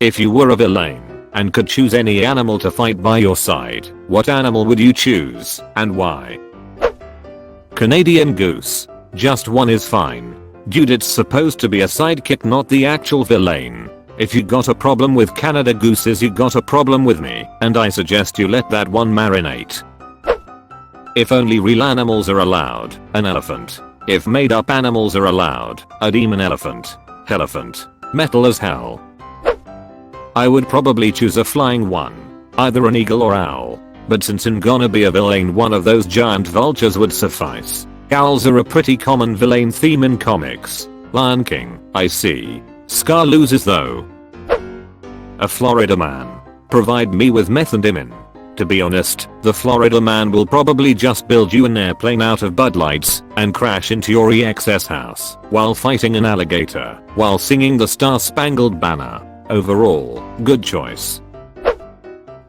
If you were a villain and could choose any animal to fight by your side, what animal would you choose and why? Canadian goose. Just one is fine. Dude, it's supposed to be a sidekick, not the actual villain. If you got a problem with Canada gooses, you got a problem with me, and I suggest you let that one marinate. If only real animals are allowed, an elephant. If made up animals are allowed, a demon elephant. Elephant. Metal as hell. I would probably choose a flying one. Either an eagle or owl. But since I'm gonna be a villain, one of those giant vultures would suffice. Owls are a pretty common villain theme in comics. Lion King, I see. Scar loses though. A Florida man. Provide me with methamphetamine. To be honest, the Florida man will probably just build you an airplane out of Bud Lights and crash into your EXS house while fighting an alligator while singing the Star-Spangled Banner. Overall, good choice.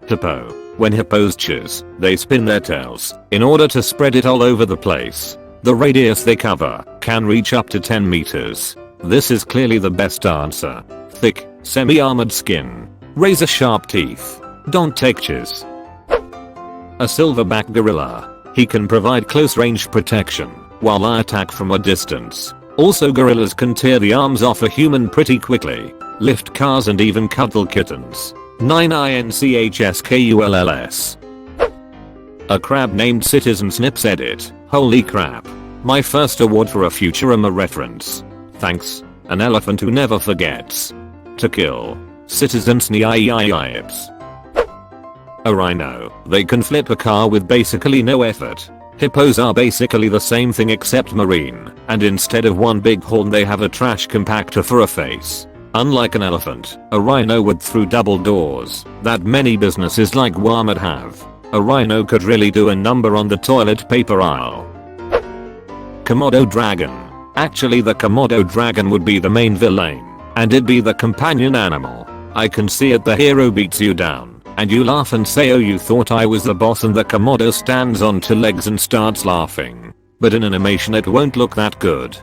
Hippo. When hippos choose, they spin their tails in order to spread it all over the place. The radius they cover can reach up to 10 meters. This is clearly the best answer. Thick, semi-armored skin. Razor-sharp teeth. Don't take cheers. A silverback gorilla. He can provide close-range protection while I attack from a distance. Also, gorillas can tear the arms off a human pretty quickly, lift cars and even cuddle kittens. 9inchskulls. A crab named Citizen Snips edit. Holy crap. My first award for a Futurama reference. Thanks. An elephant who never forgets. To kill. Citizen Snips. A rhino. They can flip a car with basically no effort. Hippos are basically the same thing except marine, and instead of one big horn they have a trash compactor for a face. Unlike an elephant, a rhino would through double doors that many businesses like Walmart have. A rhino could really do a number on the toilet paper aisle. Komodo dragon. Actually, the Komodo dragon would be the main villain, and it'd be the companion animal. I can see it, the hero beats you down, and you laugh and say, oh, you thought I was the boss, and the Komodo stands on two legs and starts laughing. But in animation it won't look that good.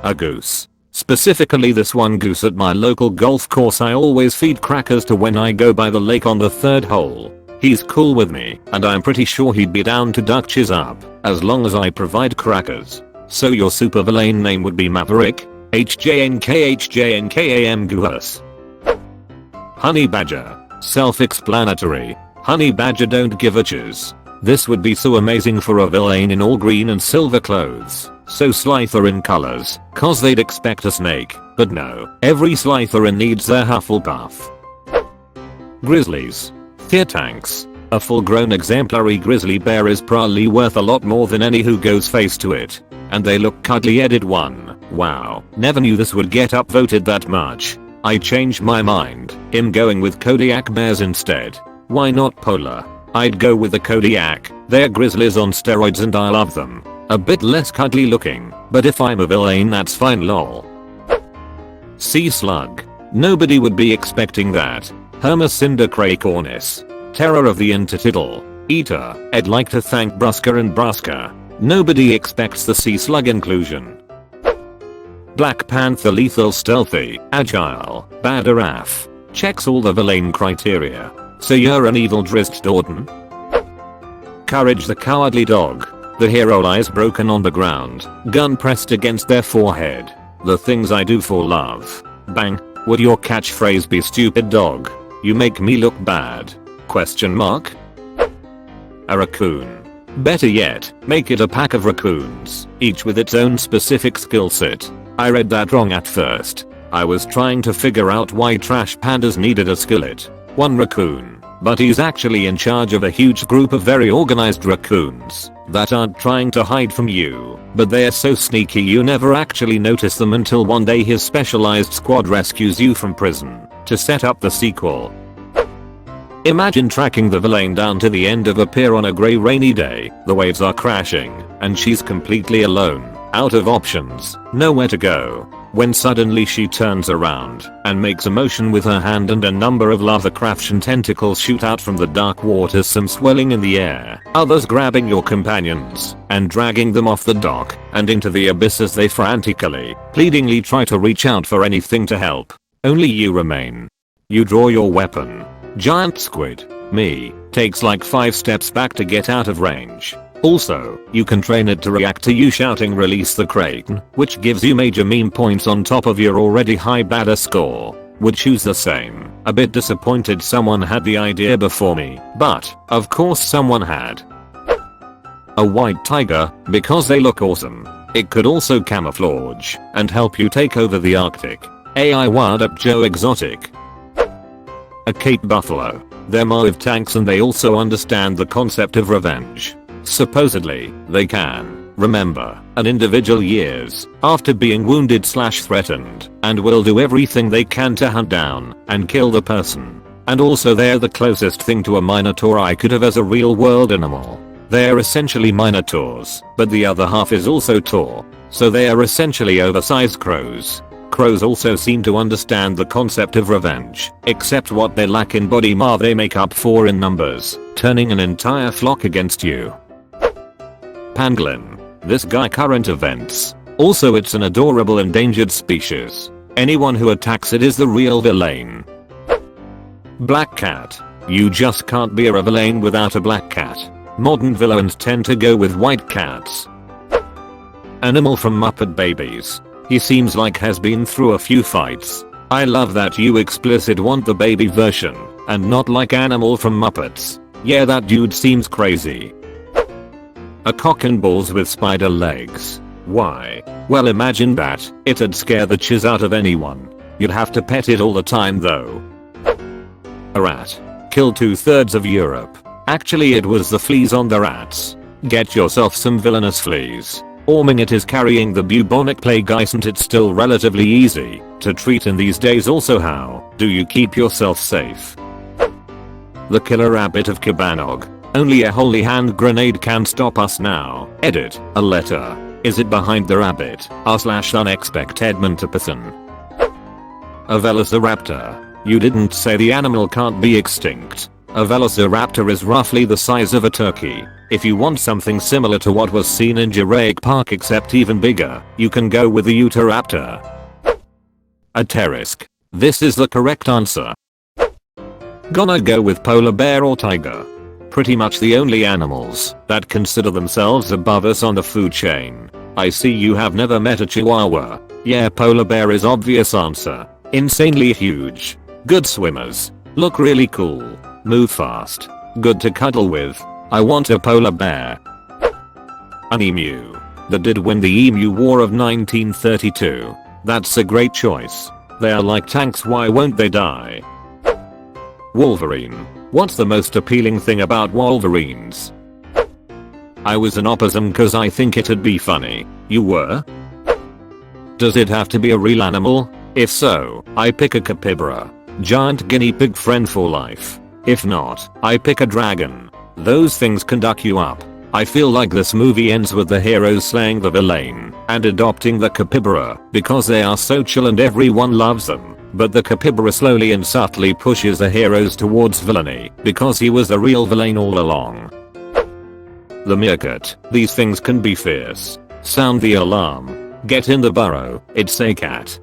A goose. Specifically this one goose at my local golf course I always feed crackers to when I go by the lake on the third hole. He's cool with me, and I'm pretty sure he'd be down to duck cheese up, as long as I provide crackers. So your super villain name would be Maverick? HJNKHJNKAM Goose. Honey badger. Self-explanatory. Honey badger don't give a cheese. This would be so amazing for a villain in all green and silver clothes. So Slytherin colors, cause they'd expect a snake, but no, every Slytherin needs their Hufflepuff. Grizzlies. Fear tanks. A full-grown exemplary grizzly bear is probably worth a lot more than any who goes face to it. And they look cuddly. Edit 1. Wow, never knew this would get upvoted that much. I changed my mind, I'm going with Kodiak bears instead. Why not polar? I'd go with the Kodiak, they're grizzlies on steroids and I love them. A bit less cuddly looking, but if I'm a villain that's fine lol. Sea slug. Nobody would be expecting that. Hermescinda craycornis. Terror of the intertidal. Eater. I'd like to thank Brusker and Brusker. Nobody expects the sea slug inclusion. Black panther. Lethal, stealthy, agile, badaraf. Checks all the villain criteria. So you're an evil Drizzt Do'Urden? Courage the cowardly dog. The hero lies broken on the ground, gun pressed against their forehead. The things I do for love. Bang. Would your catchphrase be stupid dog? You make me look bad? Question mark? A raccoon. Better yet, make it a pack of raccoons, each with its own specific skill set. I read that wrong at first. I was trying to figure out why trash pandas needed a skillet. One raccoon, but he's actually in charge of a huge group of very organized raccoons that aren't trying to hide from you, but they're so sneaky you never actually notice them until one day his specialized squad rescues you from prison to set up the sequel. Imagine tracking the villain down to the end of a pier on a grey rainy day. The waves are crashing and she's completely alone, out of options, nowhere to go, when suddenly she turns around and makes a motion with her hand and a number of Lovecraftian tentacles shoot out from the dark waters, some swelling in the air, others grabbing your companions and dragging them off the dock and into the abyss as they frantically, pleadingly try to reach out for anything to help. Only you remain. You draw your weapon. Giant squid, me, takes like 5 steps back to get out of range. Also, you can train it to react to you shouting release the crane, which gives you major meme points on top of your already high badder score. Would choose the same. A bit disappointed someone had the idea before me, but, of course someone had. A white tiger, because they look awesome. It could also camouflage, and help you take over the Arctic. AI wild up Joe Exotic. A Cape buffalo. They're more with tanks and they also understand the concept of revenge. Supposedly, they can remember an individual years after being wounded/threatened and will do everything they can to hunt down and kill the person. And also they're the closest thing to a minotaur I could have as a real world animal. They're essentially minotaurs, but the other half is also taur. So they are essentially oversized crows. Crows also seem to understand the concept of revenge, except what they lack in body mass they make up for in numbers, turning an entire flock against you. Pangolin. This guy current events. Also it's an adorable endangered species. Anyone who attacks it is the real villain. Black cat. You just can't be a villain without a black cat. Modern villains tend to go with white cats. Animal from Muppet Babies. He seems like has been through a few fights. I love that you explicit want the baby version, and not like Animal from Muppets. Yeah, that dude seems crazy. A cock and balls with spider legs. Why? Well, imagine that. It'd scare the chiz out of anyone. You'd have to pet it all the time though. A rat. Killed 2/3 of Europe. Actually it was the fleas on the rats. Get yourself some villainous fleas. Orming it is carrying the bubonic plague, isn't it still relatively easy to treat in these days? Also, how do you keep yourself safe? The killer rabbit of Cabanog. Only a holy hand grenade can stop us now. Edit, a letter. Is it behind the rabbit? r/unexpected Mentapathan. A velociraptor. You didn't say the animal can't be extinct. A velociraptor is roughly the size of a turkey. If you want something similar to what was seen in Jurassic Park except even bigger, you can go with the Utahraptor. A Terisk. This is the correct answer. Gonna go with polar bear or tiger. Pretty much the only animals that consider themselves above us on the food chain. I see you have never met a chihuahua. Yeah, polar bear is obvious answer. Insanely huge. Good swimmers. Look really cool. Move fast. Good to cuddle with. I want a polar bear. An emu. That did win the Emu War of 1932. That's a great choice. They are like tanks, why won't they die? Wolverine. What's the most appealing thing about Wolverines? I was an opossum cause I think it'd be funny. You were? Does it have to be a real animal? If so, I pick a capybara. Giant guinea pig friend for life. If not, I pick a dragon. Those things can duck you up. I feel like this movie ends with the heroes slaying the villain and adopting the capybara because they are so chill and everyone loves them. But the capybara slowly and subtly pushes the heroes towards villainy because he was the real villain all along. The meerkat. These things can be fierce. Sound the alarm. Get in the burrow, it's a cat.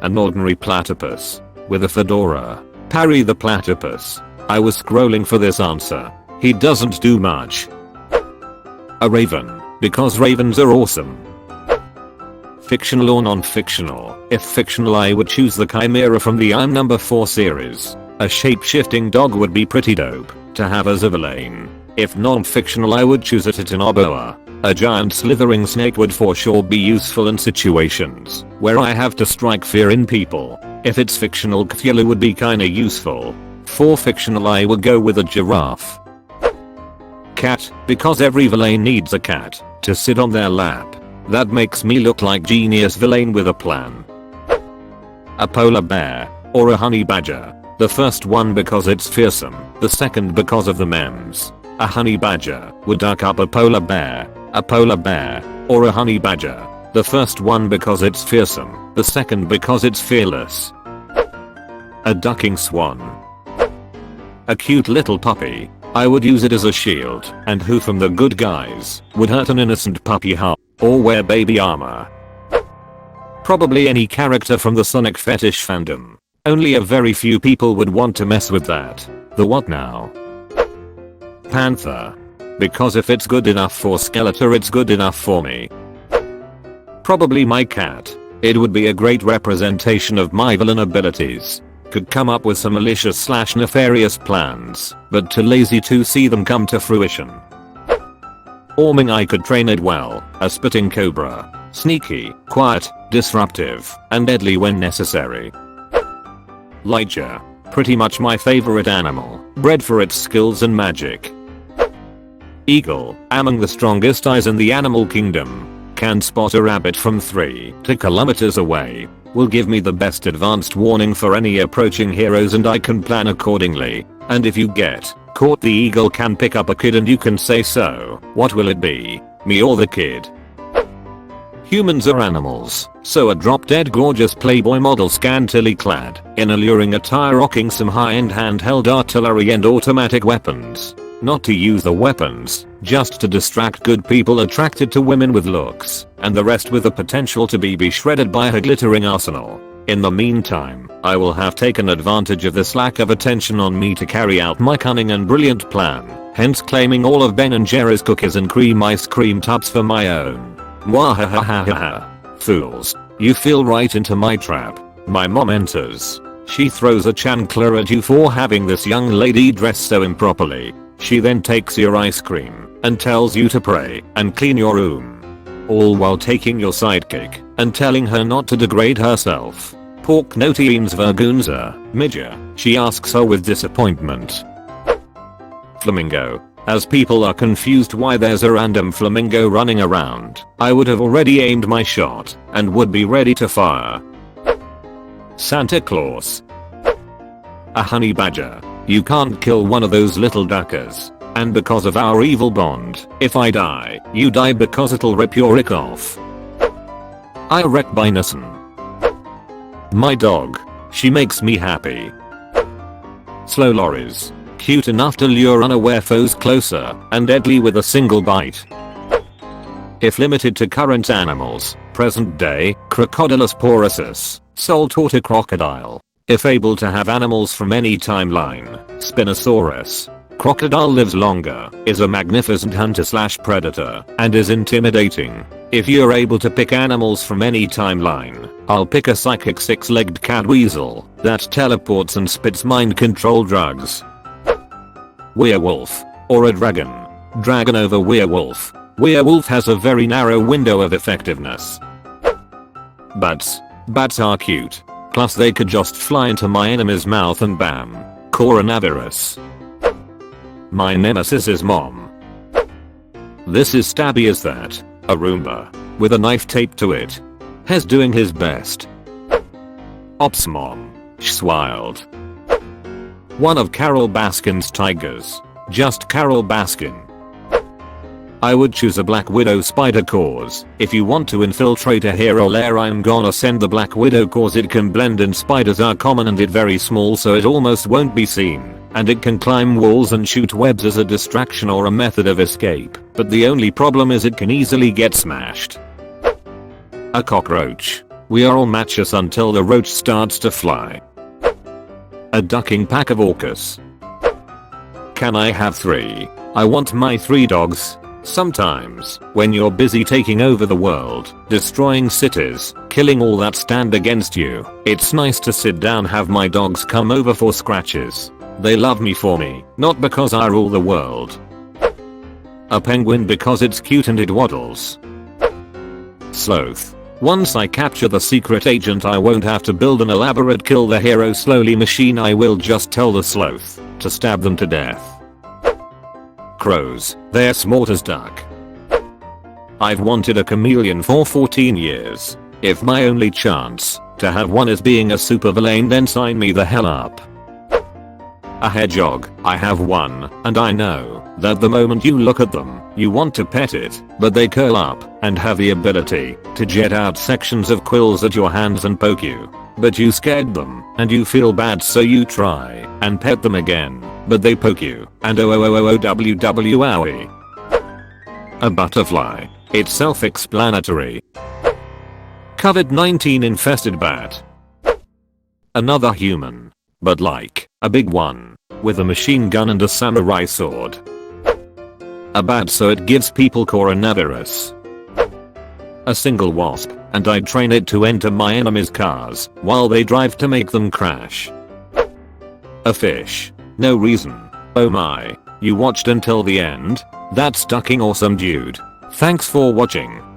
An ordinary platypus. With a fedora. Parry the platypus. I was scrolling for this answer. He doesn't do much. A raven. Because ravens are awesome. Fictional or non-fictional? If fictional, I would choose the chimera from the I'm Number 4 series. A shape-shifting dog would be pretty dope to have as a villain. If non-fictional, I would choose a Titanoboa. A giant slithering snake would for sure be useful in situations where I have to strike fear in people. If it's fictional, Cthulhu would be kinda useful. For fictional, I would go with a giraffe. Cat, because every villain needs a cat to sit on their lap. That makes me look like genius villain with a plan. A polar bear, or a honey badger. The first one because it's fearsome, the second because of the memes. A honey badger would duck up a polar bear. A polar bear, or a honey badger. The first one because it's fearsome, the second because it's fearless. A ducking swan. A cute little puppy. I would use it as a shield, and who from the good guys would hurt an innocent puppy heart or wear baby armor? Probably any character from the Sonic fetish fandom. Only a very few people would want to mess with that. The what now? Panther. Because if it's good enough for Skeletor, it's good enough for me. Probably my cat. It would be a great representation of my villain abilities. Could come up with some malicious / nefarious plans, but too lazy to see them come to fruition. Orming, I could train it well. A spitting cobra. Sneaky, quiet, disruptive, and deadly when necessary. Lightyear. Pretty much my favorite animal, bred for its skills and magic. Eagle. Among the strongest eyes in the animal kingdom. Can spot a rabbit from 3 kilometers away. Will give me the best advanced warning for any approaching heroes, and I can plan accordingly. And if you get caught, the eagle can pick up a kid and you can say, so what will it be? Me or the kid? Humans are animals, so a drop-dead gorgeous playboy model scantily clad in alluring attire, rocking some high-end handheld artillery and automatic weapons. Not to use the weapons, just to distract good people attracted to women with looks, and the rest with the potential to be shredded by her glittering arsenal. In the meantime, I will have taken advantage of this lack of attention on me to carry out my cunning and brilliant plan, hence claiming all of Ben & Jerry's cookies and cream ice cream tubs for my own. Mwahahahaha. Fools. You fell right into my trap. My mom enters. She throws a chancler at you for having this young lady dressed so improperly. She then takes your ice cream and tells you to pray and clean your room. All while taking your sidekick and telling her not to degrade herself. Pork notiens vergunza, midja, she asks her with disappointment. Flamingo. As people are confused why there's a random flamingo running around, I would have already aimed my shot and would be ready to fire. Santa Claus. A honey badger. You can't kill one of those little duckers. And because of our evil bond, if I die, you die because it'll rip your ick off. I wreck by Nissan. My dog. She makes me happy. Slow lorries. Cute enough to lure unaware foes closer and deadly with a single bite. If limited to current animals, present day, Crocodilus porous, saltwater crocodile. If able to have animals from any timeline, Spinosaurus. Crocodile lives longer, is a magnificent hunter / predator, and is intimidating. If you're able to pick animals from any timeline, I'll pick a psychic 6-legged catweasel that teleports and spits mind control drugs. Werewolf. Or a dragon. Dragon over werewolf. Werewolf has a very narrow window of effectiveness. Bats. Bats are cute. Plus they could just fly into my enemy's mouth and bam. Coronavirus. My nemesis is Mom. This is stabby as that. A Roomba. With a knife taped to it. Hez doing his best. Ops Mom. Schwild. One of Carol Baskin's tigers. Just Carol Baskin. I would choose a Black Widow spider cause. If you want to infiltrate a hero lair, I'm gonna send the Black Widow cause it can blend in. Spiders are common and it very small, so it almost won't be seen. And it can climb walls and shoot webs as a distraction or a method of escape. But the only problem is it can easily get smashed. A cockroach. We are all matches until the roach starts to fly. A ducking pack of orcas. Can I have 3? I want my 3 dogs. Sometimes, when you're busy taking over the world, destroying cities, killing all that stand against you, it's nice to sit down, have my dogs come over for scratches. They love me for me, not because I rule the world. A penguin because it's cute and it waddles. Sloth. Once I capture the secret agent, I won't have to build an elaborate kill the hero slowly machine. I will just tell the sloth to stab them to death. Crows. They're smart as duck. I've wanted a chameleon for 14 years. If my only chance to have one is being a supervillain, then sign me the hell up. A hedgehog. I have one, and I know that the moment you look at them, you want to pet it, but they curl up and have the ability to jet out sections of quills at your hands and poke you. But you scared them, and you feel bad, so you try and pet them again, but they poke you, and owie. A butterfly. It's self-explanatory. COVID-19 infested bat. Another human. But like, a big one. With a machine gun and a samurai sword. A bat so it gives people coronavirus. A single wasp, and I'd train it to enter my enemies' cars while they drive to make them crash. A fish. No reason. Oh my. You watched until the end? That's fucking awesome, dude. Thanks for watching.